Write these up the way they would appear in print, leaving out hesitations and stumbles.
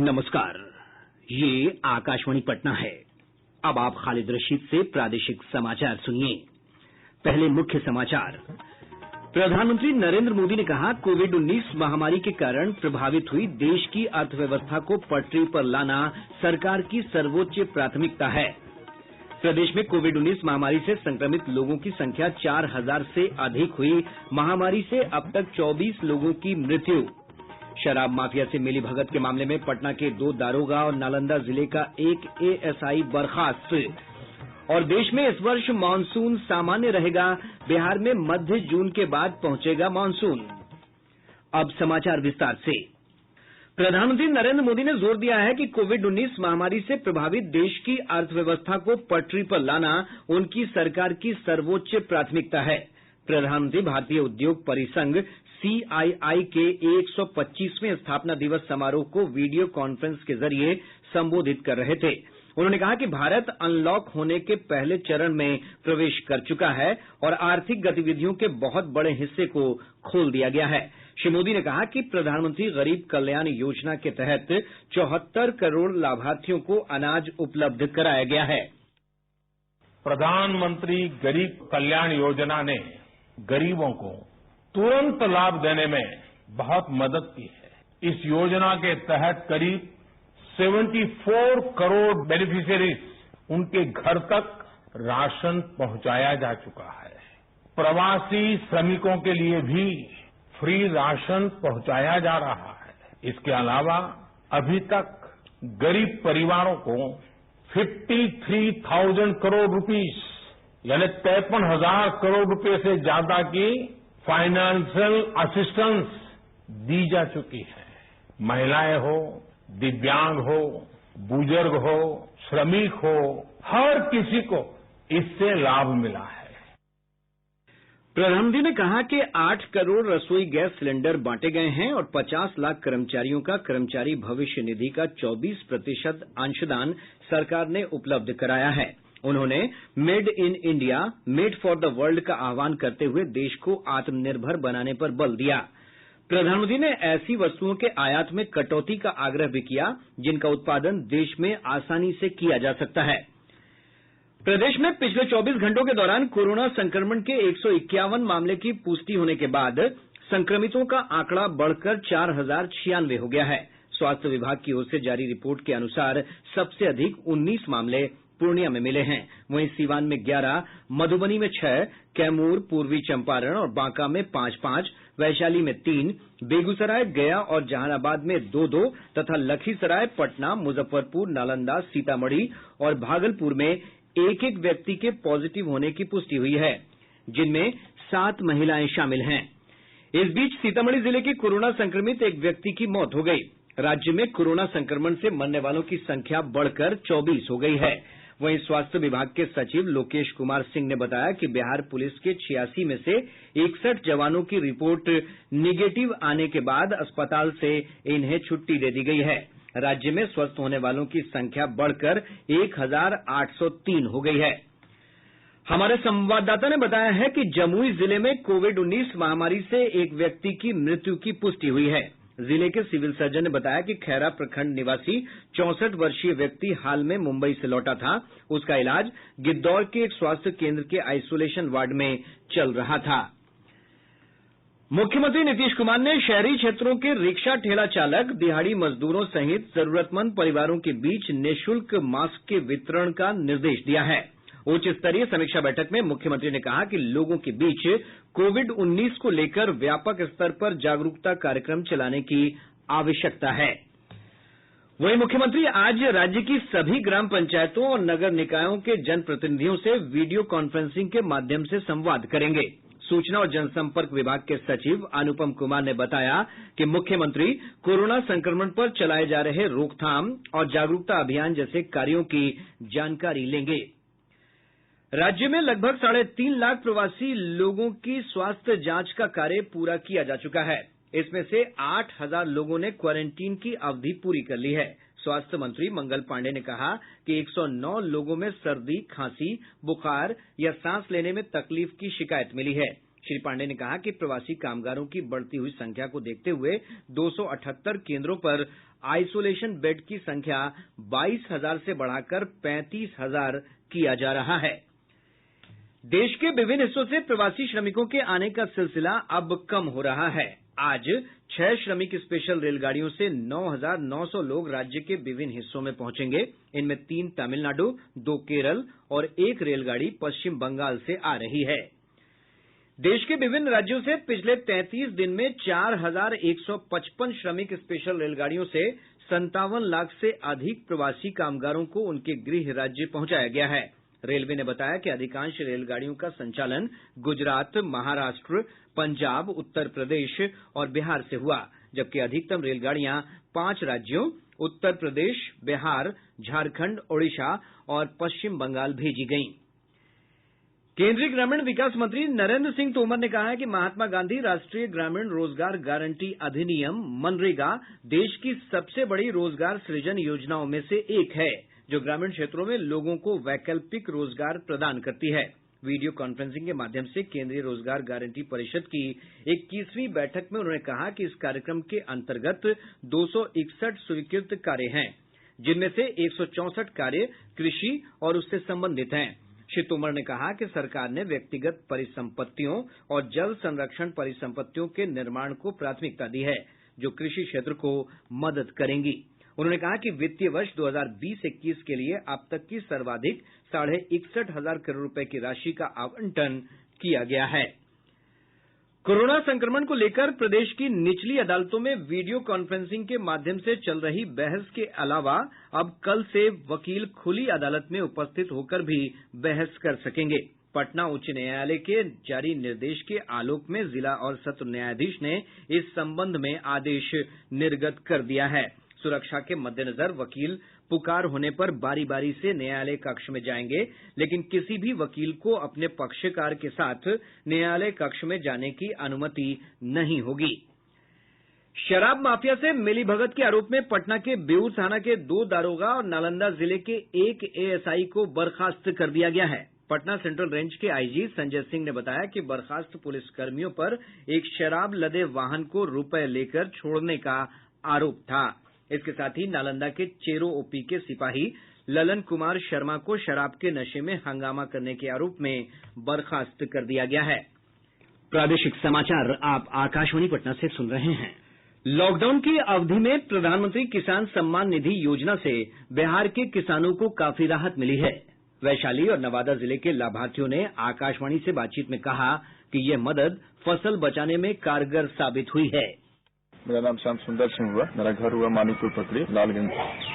नमस्कार, ये आकाशवाणी पटना है। अब आप खालिद रशीद से प्रादेशिक समाचार सुनिए। पहले मुख्य समाचार। प्रधानमंत्री नरेंद्र मोदी ने कहा, कोविड-19 महामारी के कारण प्रभावित हुई देश की अर्थव्यवस्था को पटरी पर लाना सरकार की सर्वोच्च प्राथमिकता है। प्रदेश में कोविड-19 महामारी से संक्रमित लोगों की संख्या 4000 से अधिक हुई। महामारी से अब तक 24 लोगों की मृत्यु। शराब माफिया से मिलीभगत के मामले में पटना के 2 दारोगा और नालंदा जिले का 1 एएसआई बर्खास्त। और देश में इस वर्ष मानसून सामान्य रहेगा। बिहार में मध्य जून के बाद पहुंचेगा मानसून। अब समाचार विस्तार से। प्रधानमंत्री नरेंद्र मोदी ने जोर दिया है कि कोविड-19 महामारी से प्रभावित देश की अर्थव्यवस्था को पटरी पर लाना उनकी सरकार की सर्वोच्च प्राथमिकता है। प्रधानमंत्री भारतीय उद्योग परिसंघ सीआईआई के 125वें स्थापना दिवस समारोह को वीडियो कॉन्फ्रेंस के जरिए संबोधित कर रहे थे। उन्होंने कहा कि भारत अनलॉक होने के पहले चरण में प्रवेश कर चुका है और आर्थिक गतिविधियों के बहुत बड़े हिस्से को खोल दिया गया है। श्री मोदी ने कहा कि प्रधानमंत्री गरीब कल्याण योजना के तहत 74 करोड़ लाभार्थियों को अनाज उपलब्ध कराया गया है। प्रधानमंत्री गरीब कल्याण योजना ने गरीबों को तुरंत लाभ देने में बहुत मदद की है। इस योजना के तहत करीब 74 करोड़ बेनिफिशियरीज उनके घर तक राशन पहुंचाया जा चुका है। प्रवासी श्रमिकों के लिए भी फ्री राशन पहुंचाया जा रहा है। इसके अलावा अभी तक गरीब परिवारों को 53,000 करोड़ रुपीस यानी 53,000 करोड़ रुपए से ज्यादा की फाइनेंशियल असिस्टेंस दी जा चुकी है। महिलाएं हो, दिव्यांग हो, बुजुर्ग हो, श्रमिक हो, हर किसी को इससे लाभ मिला है। प्रधानमंत्री ने कहा कि 8 करोड़ रसोई गैस सिलेंडर बांटे गए हैं और 50 लाख कर्मचारियों का कर्मचारी भविष्य निधि का 24% अंशदान सरकार ने उपलब्ध कराया है। उन्होंने made in India, made for the world का आह्वान करते हुए देश को आत्मनिर्भर बनाने पर बल दिया। प्रधानमंत्री ने ऐसी वस्तुओं के आयात में कटौती का आग्रह भी किया जिनका उत्पादन देश में आसानी से किया जा सकता है। प्रदेश में पिछले 24 घंटों के दौरान कोरोना संक्रमण के 151 मामले की पुष्टि होने के बाद संक्रमितों का आंकड़ा बढ़कर 4096 हो गया है। स्वास्थ्य विभाग की ओर से जारी रिपोर्ट के अनुसार सबसे अधिक 19 मामले पूर्णिया में मिले हैं। वहीं सीवान में 11, मधुबनी में 6, कैमूर, पूर्वी चंपारण और बांका में 5-5, वैशाली में 3, बेगूसराय, गया और जहानाबाद में 2-2 तथा लखीसराय, पटना, मुजफ्फरपुर, नालंदा, सीतामढ़ी और भागलपुर में 1-1 व्यक्ति के पॉजिटिव होने की पुष्टि हुई है, जिनमें 7 महिलाएं शामिल हैं। इस बीच सीतामढ़ी जिले के कोरोना संक्रमित एक व्यक्ति की मौत हो गई। राज्य में कोरोना संक्रमण से मरने वालों की संख्या बढ़कर 24 हो गई है। वहीं स्वास्थ्य विभाग के सचिव लोकेश कुमार सिंह ने बताया कि बिहार पुलिस के 86 में से 61 जवानों की रिपोर्ट निगेटिव आने के बाद अस्पताल से इन्हें छुट्टी दे दी गई है। राज्य में स्वस्थ होने वालों की संख्या बढ़कर 1803 हो गई है। हमारे संवाददाता ने बताया है कि जमुई जिले में कोविड-19 महामारी से एक व्यक्ति की मृत्यु की पुष्टि हुई है। जिले के सिविल सर्जन ने बताया कि खैरा प्रखंड निवासी 64 वर्षीय व्यक्ति हाल में मुंबई से लौटा था। उसका इलाज गिद्धौर के एक स्वास्थ्य केंद्र के आइसोलेशन वार्ड में चल रहा था। मुख्यमंत्री नीतीश कुमार ने शहरी क्षेत्रों के रिक्शा ठेला चालक, दिहाड़ी मजदूरों सहित जरूरतमंद परिवारों के बीच निःशुल्क मास्क के वितरण का निर्देश दिया है। उच्च स्तरीय समीक्षा बैठक में मुख्यमंत्री ने कहा कि लोगों के बीच कोविड-19 को लेकर व्यापक स्तर पर जागरूकता कार्यक्रम चलाने की आवश्यकता है। वहीं मुख्यमंत्री आज राज्य की सभी ग्राम पंचायतों और नगर निकायों के जनप्रतिनिधियों से वीडियो कॉन्फ्रेंसिंग के माध्यम से संवाद करेंगे। सूचना और जनसंपर्क विभाग के सचिव अनुपम कुमार ने बताया कि मुख्यमंत्री कोरोना संक्रमण पर चलाए जा रहे रोकथाम और जागरूकता अभियान जैसे कार्यों की जानकारी लेंगे। राज्य में लगभग 3.5 लाख प्रवासी लोगों की स्वास्थ्य जांच का कार्य पूरा किया जा चुका है। इसमें से 8,000 लोगों ने क्वारंटीन की अवधि पूरी कर ली है। स्वास्थ्य मंत्री मंगल पांडेय ने कहा कि 109 लोगों में सर्दी, खांसी, बुखार या सांस लेने में तकलीफ की शिकायत मिली है। श्री पांडेय ने कहा कि प्रवासी कामगारों की बढ़ती हुई संख्या को देखते हुए 278 केंद्रों पर आइसोलेशन बेड की संख्या 22,000 से बढ़ाकर 35,000 किया जा रहा है। देश के विभिन्न हिस्सों से प्रवासी श्रमिकों के आने का सिलसिला अब कम हो रहा है। आज 6 श्रमिक स्पेशल रेलगाड़ियों से 9,900 लोग राज्य के विभिन्न हिस्सों में पहुंचेंगे। इनमें 3 तमिलनाडु, 2 केरल और 1 रेलगाड़ी पश्चिम बंगाल से आ रही है। देश के विभिन्न राज्यों से पिछले 33 दिन में 4,155 श्रमिक स्पेशल रेलगाड़ियों से 57 लाख से अधिक प्रवासी कामगारों को उनके गृह राज्य पहुंचाया गया है। रेलवे ने बताया कि अधिकांश रेलगाड़ियों का संचालन गुजरात, महाराष्ट्र, पंजाब, उत्तर प्रदेश और बिहार से हुआ, जबकि अधिकतम रेलगाड़ियां 5 राज्यों उत्तर प्रदेश, बिहार, झारखंड, ओडिशा और पश्चिम बंगाल भेजी गयीं। केंद्रीय ग्रामीण विकास मंत्री नरेंद्र सिंह तोमर ने कहा है कि महात्मा गांधी राष्ट्रीय ग्रामीण रोजगार गारंटी अधिनियम मनरेगा देश की सबसे बड़ी रोजगार सृजन योजनाओं में से एक है, जो ग्रामीण क्षेत्रों में लोगों को वैकल्पिक रोजगार प्रदान करती है। वीडियो कॉन्फ्रेंसिंग के माध्यम से केंद्रीय रोजगार गारंटी परिषद की 21वीं बैठक में उन्होंने कहा कि इस कार्यक्रम के अंतर्गत 261 स्वीकृत कार्य हैं, जिनमें से 164 कार्य कृषि और उससे संबंधित हैं। श्री तोमर ने कहा कि सरकार ने व्यक्तिगत परिसंपत्तियों और जल संरक्षण परिसंपत्तियों के निर्माण को प्राथमिकता दी है, जो कृषि क्षेत्र को मदद करेंगी। उन्होंने कहा कि वित्तीय वर्ष 2020-21 के लिए अब तक की सर्वाधिक 61,500 करोड़ रुपए की राशि का आवंटन किया गया है। कोरोना संक्रमण को लेकर प्रदेश की निचली अदालतों में वीडियो कॉन्फ्रेंसिंग के माध्यम से चल रही बहस के अलावा अब कल से वकील खुली अदालत में उपस्थित होकर भी बहस कर सकेंगे। पटना उच्च न्यायालय के जारी निर्देश के आलोक में जिला और सत्र न्यायाधीश ने इस संबंध में आदेश निर्गत कर दिया है। सुरक्षा के मद्देनजर वकील पुकार होने पर बारी बारी से न्यायालय कक्ष में जाएंगे, लेकिन किसी भी वकील को अपने पक्षकार के साथ न्यायालय कक्ष में जाने की अनुमति नहीं होगी। शराब माफिया से मिलीभगत के आरोप में पटना के बेऊर थाना के 2 दारोगा और नालंदा जिले के 1 एएसआई को बर्खास्त कर दिया गया है। पटना सेंट्रल रेंज के आईजी संजय सिंह ने बताया कि बर्खास्त पुलिसकर्मियों पर एक शराब लदे वाहन को रुपए लेकर छोड़ने का आरोप था। इसके साथ ही नालंदा के चेरो ओपी के सिपाही ललन कुमार शर्मा को शराब के नशे में हंगामा करने के आरोप में बर्खास्त कर दिया गया है। प्रादेशिक समाचार आप आकाशवाणी पटना से सुन रहे हैं। लॉकडाउन की अवधि में प्रधानमंत्री किसान सम्मान निधि योजना से बिहार के किसानों को काफी राहत मिली है। वैशाली और नवादा जिले के लाभार्थियों ने आकाशवाणी से बातचीत में कहा कि यह मदद फसल बचाने में कारगर साबित हुई है। मेरा नाम श्याम सुंदर सिंह हुआ। मेरा घर हुआ मानीपुर पकड़ी, लालगंज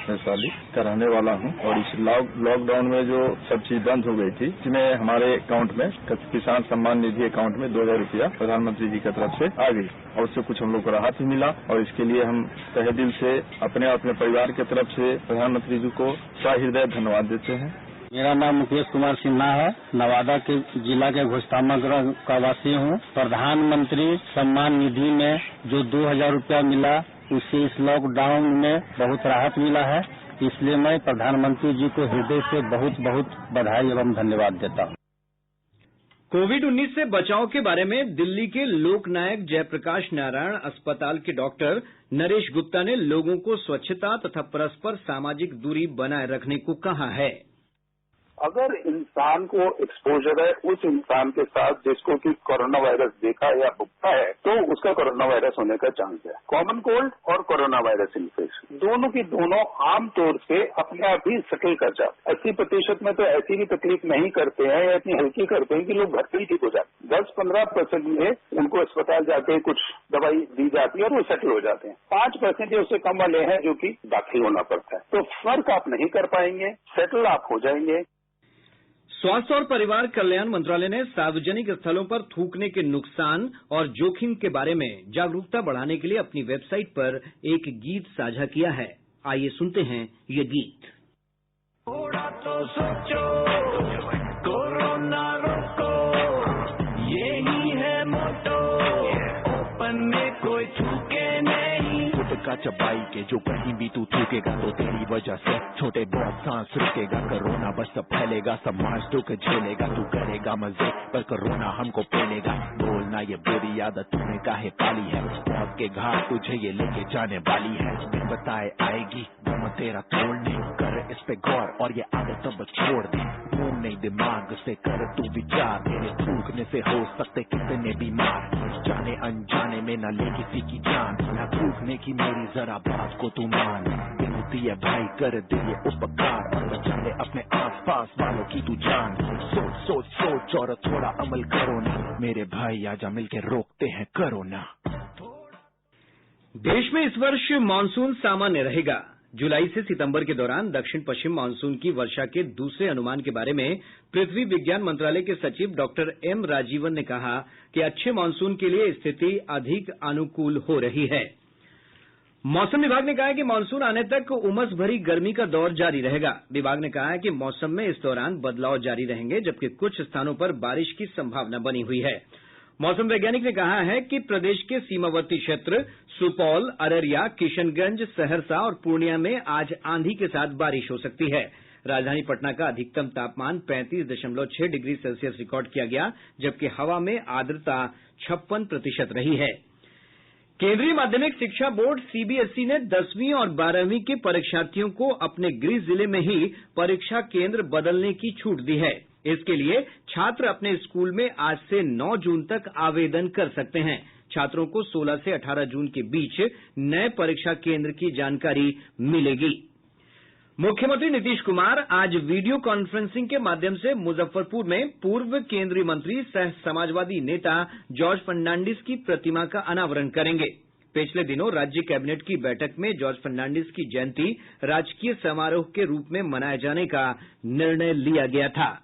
वैशाली का रहने वाला हूँ। और इस लॉकडाउन में जो सब चीज बंद हो गई थी, इसमें हमारे अकाउंट में किसान सम्मान निधि अकाउंट में 2,000 रुपया प्रधानमंत्री जी की तरफ से आ गई और उससे कुछ हम लोग को राहत भी मिला। और इसके लिए हम तहे दिल से अपने परिवार की तरफ से प्रधानमंत्री जी को सहृदय धन्यवाद देते हैं। मेरा नाम मुकेश कुमार सिन्हा है। नवादा के जिला के घोषतामा ग्राम का वासी हूँ। प्रधानमंत्री सम्मान निधि में जो 2,000 रुपया मिला, उससे इस लॉकडाउन में बहुत राहत मिला है। इसलिए मैं प्रधानमंत्री जी को हृदय से बहुत बहुत बधाई एवं धन्यवाद देता हूँ। कोविड-19 से बचाव के बारे में दिल्ली के लोकनायक जयप्रकाश नारायण अस्पताल के डॉक्टर नरेश गुप्ता ने लोगों को स्वच्छता तथा परस्पर सामाजिक दूरी बनाए रखने को कहा है। अगर इंसान को एक्सपोजर है उस इंसान के साथ जिसको कि कोरोना वायरस देखा या भुगता है, तो उसका कोरोना वायरस होने का चांस है। कॉमन कोल्ड और कोरोना वायरस इन्फेक्शन दोनों की दोनों आमतौर से अपने आप ही सेटल कर जाते हैं। 80% में तो ऐसी भी तकलीफ नहीं करते हैं या इतनी हल्की करते हैं कि लोग घर पे ही ठीक हो जाते हैं। 10-15% में उनको अस्पताल जाके कुछ दवाई दी जाती है और वो सेटल हो जाते हैं। 5% या उससे कम वाले हैं जो कि दाखिल होना पड़ता है। तो फर्क आप नहीं कर पाएंगे, सेटल आप हो जाएंगे। स्वास्थ्य और परिवार कल्याण मंत्रालय ने सार्वजनिक स्थलों पर थूकने के नुकसान और जोखिम के बारे में जागरूकता बढ़ाने के लिए अपनी वेबसाइट पर एक गीत साझा किया है। आइए सुनते हैं ये गीत। थोड़ा तो सोचो, कोरोना रोको, यही है मोटो, ओपन में कोई थूके नहीं, खुद का चबाई के, जो कहीं भी तू थूकेगा तो तेरी वजह से छोटे बहुत सांस रुकेगा। कोरोना बस सब फैलेगा, समाज दुख झेलेगा, तू करेगा मजे पर कोरोना हमको पेलेगा। बोलना ये बुरी आदत तूने काहे पाली है, मौत के घाट तुझे ये लेके जाने वाली है। बिन बताए आएगी दम तेरा तोड़ने, कर इस पे गौर और ये आदत अब छोड़ दे। मुंह नहीं दिमाग से कर तू विचार, तेरे थूकने से हो सकते कितने बीमार। जाने अनजाने में न ले किसी की जान, न थूकने की मेरी जरा बात को तू मान। विनती है भाई कर दे ये उपकार, और बचा ले अपने आस पास वालों की तू जान। सोच सोच सोच और थोड़ा अमल करो ना, मेरे भाई आजा मिलके रोकते हैं कोरोना। देश में इस वर्ष मानसून सामान्य रहेगा। जुलाई से सितंबर के दौरान दक्षिण पश्चिम मानसून की वर्षा के दूसरे अनुमान के बारे में पृथ्वी विज्ञान मंत्रालय के सचिव डॉक्टर एम राजीवन ने कहा कि अच्छे मानसून के लिए स्थिति अधिक अनुकूल हो रही है। मौसम विभाग ने कहा है कि मानसून आने तक उमस भरी गर्मी का दौर जारी रहेगा। विभाग ने कहा है कि मौसम में इस दौरान बदलाव जारी रहेंगे, जबकि कुछ स्थानों पर बारिश की संभावना बनी हुई है। मौसम वैज्ञानिक ने कहा है कि प्रदेश के सीमावर्ती क्षेत्र सुपौल, अररिया, किशनगंज, सहरसा और पूर्णिया में आज आंधी के साथ बारिश हो सकती है। राजधानी पटना का अधिकतम तापमान 35.6 डिग्री सेल्सियस रिकॉर्ड किया गया, जबकि हवा में आर्द्रता 56% रही है। केंद्रीय माध्यमिक शिक्षा बोर्ड सीबीएसई ने 10वीं और 12वीं के परीक्षार्थियों को अपने गृह जिले में ही परीक्षा केंद्र बदलने की छूट दी है। इसके लिए छात्र अपने स्कूल में आज से 9 जून तक आवेदन कर सकते हैं। छात्रों को 16 से 18 जून के बीच नए परीक्षा केंद्र की जानकारी मिलेगी। मुख्यमंत्री नीतीश कुमार आज वीडियो कॉन्फ्रेंसिंग के माध्यम से मुजफ्फरपुर में पूर्व केंद्रीय मंत्री सह समाजवादी नेता जॉर्ज फर्नांडिस की प्रतिमा का अनावरण करेंगे। पिछले दिनों राज्य कैबिनेट की बैठक में जॉर्ज फर्नांडिस की जयंती राजकीय समारोह के रूप में मनाए जाने का निर्णय लिया गया था।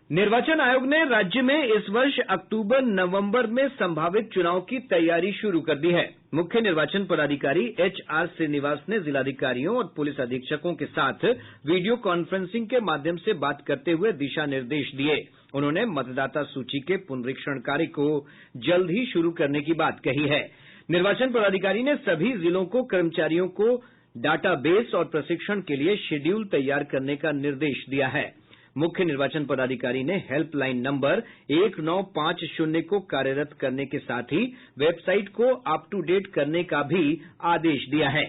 निर्वाचन आयोग ने राज्य में इस वर्ष अक्टूबर-नवंबर में संभावित चुनाव की तैयारी शुरू कर दी है। मुख्य निर्वाचन पदाधिकारी एचआर श्रीनिवास ने जिलाधिकारियों और पुलिस अधीक्षकों के साथ वीडियो कॉन्फ्रेंसिंग के माध्यम से बात करते हुए दिशा निर्देश दिए। उन्होंने मतदाता सूची के पुनरीक्षण कार्य को जल्द ही शुरू करने की बात कही है। निर्वाचन पदाधिकारी ने सभी जिलों को कर्मचारियों को डाटाबेस और प्रशिक्षण के लिए शेड्यूल तैयार करने का निर्देश दिया है। मुख्य निर्वाचन पदाधिकारी ने हेल्पलाइन नंबर 1950 को कार्यरत करने के साथ ही वेबसाइट को अप टू डेट करने का भी आदेश दिया है।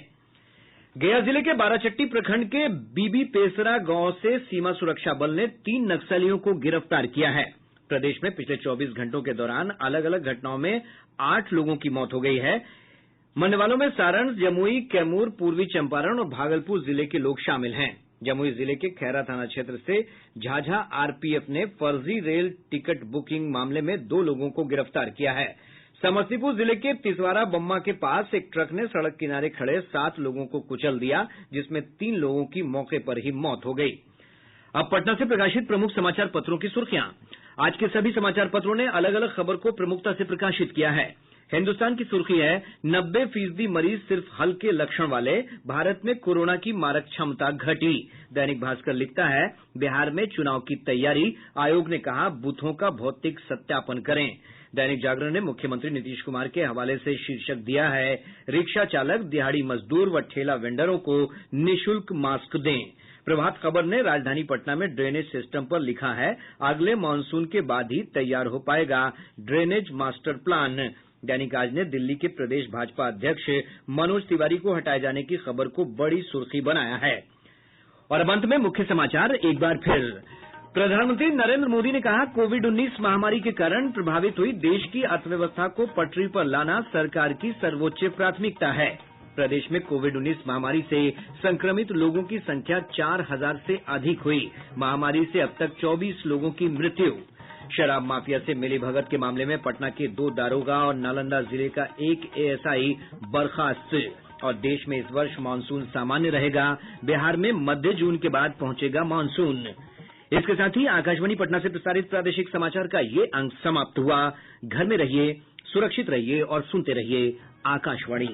गया जिले के बाराचट्टी प्रखंड के बीबी पेसरा गांव से सीमा सुरक्षा बल ने 3 नक्सलियों को गिरफ्तार किया है। प्रदेश में पिछले 24 घंटों के दौरान अलग अलग घटनाओं में 8 लोगों की मौत हो गई है। मरने वालों में सारण, जमुई, कैमूर, पूर्वी चंपारण और भागलपुर जिले के लोग शामिल हैं। जमुई जिले के खैरा थाना क्षेत्र से झाझा आरपीएफ ने फर्जी रेल टिकट बुकिंग मामले में 2 लोगों को गिरफ्तार किया है। समस्तीपुर जिले के तिसवारा बम्मा के पास एक ट्रक ने सड़क किनारे खड़े 7 लोगों को कुचल दिया, जिसमें 3 लोगों की मौके पर ही मौत हो गई। अब पटना से प्रकाशित प्रमुख समाचार पत्रों की सुर्खियां। आज के सभी समाचार पत्रों ने अलग अलग खबर को प्रमुखता से प्रकाशित किया है। हिन्दुस्तान की सुर्खी है 90% मरीज सिर्फ हल्के लक्षण वाले, भारत में कोरोना की मारक क्षमता घटी। दैनिक भास्कर लिखता है बिहार में चुनाव की तैयारी, आयोग ने कहा बूथों का भौतिक सत्यापन करें। दैनिक जागरण ने मुख्यमंत्री नीतीश कुमार के हवाले से शीर्षक दिया है रिक्शा चालक, दिहाड़ी मजदूर व ठेला वेंडरों को निःशुल्क मास्क दें। प्रभात खबर ने राजधानी पटना में ड्रेनेज सिस्टम पर लिखा है अगले मानसून के बाद ही तैयार हो पाएगा ड्रेनेज मास्टर प्लान। दैनिक आज ने दिल्ली के प्रदेश भाजपा अध्यक्ष मनोज तिवारी को हटाए जाने की खबर को बड़ी सुर्खी बनाया है। और अब अंत में मुख्य समाचार एक बार फिर। प्रधानमंत्री नरेंद्र मोदी ने कहा कोविड-19 महामारी के कारण प्रभावित हुई देश की अर्थव्यवस्था को पटरी पर लाना सरकार की सर्वोच्च प्राथमिकता है। प्रदेश में कोविड-19 महामारी से संक्रमित लोगों की संख्या 4000 से अधिक हुई। महामारी से अब तक 24 लोगों की मृत्यु। शराब माफिया से मिलीभगत के मामले में पटना के 2 दारोगा और नालंदा जिले का 1 एएसआई बर्खास्त। और देश में इस वर्ष मानसून सामान्य रहेगा, बिहार में मध्य जून के बाद पहुंचेगा मानसून। इसके साथ ही आकाशवाणी पटना से प्रसारित प्रादेशिक समाचार का ये अंक समाप्त हुआ। घर में रहिए, सुरक्षित रहिए और सुनते रहिए आकाशवाणी।